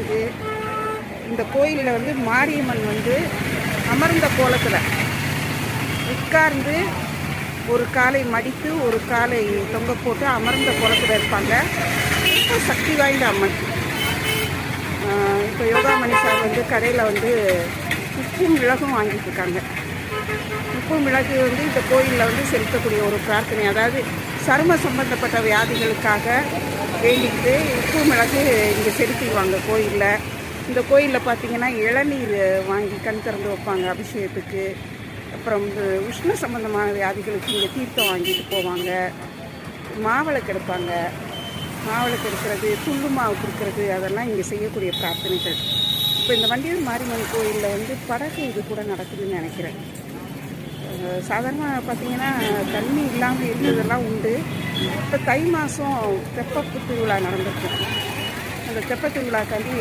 நடக்குது. இந்த கோயிலில் வந்து மாரியம்மன் வந்து அமர்ந்த கோலத்தில் உட்கார்ந்து ஒரு காலை மடித்து ஒரு காலை தொங்க போட்டு அமர்ந்த கோலத்தில் இருப்பாங்க. ரொம்ப சக்தி வாய்ந்த அம்மன். இப்போ யோகாமணி சார் வந்து கடையில் வந்து உப்பும் மிளகும் வாங்கிட்டு இருக்காங்க. உப்பு மிளகு வந்து இந்த கோயிலில் வந்து செலுத்தக்கூடிய ஒரு பிரார்த்தனை. அதாவது சரும சம்பந்தப்பட்ட வியாதிகளுக்காக வேண்டிக்கிட்டு உப்பு மிளகு இங்கே செலுத்திடுவாங்க கோயிலில். இந்த கோயிலில் பார்த்திங்கன்னா இளநீர் வாங்கி கண் திறந்து வைப்பாங்க அபிஷேகத்துக்கு. அப்புறம் வந்து உஷ்ண சம்பந்தமான வியாதிகளுக்கு இங்கே தீர்த்தம் வாங்கிட்டு போவாங்க. மாவிளக்கு எடுப்பாங்க. மாவிளக்கு எடுக்கிறது, துள்ளு மாவு கொடுக்கறது, அதெல்லாம் இங்கே செய்யக்கூடிய பிரார்த்தனைகள். இப்போ இந்த வண்டியூர் மாரியம்மன் கோயிலில் வந்து படகு இது கூட நடக்குதுன்னு நினைக்கிறேன். சாதாரணமாக பார்த்திங்கன்னா தண்ணி இல்லாமல் இருந்ததெல்லாம் உண்டு. இப்போ தை மாதம் தெப்ப திருவிழா நடந்திருக்கும். அந்த தெப்ப திருவிழாக்காண்டி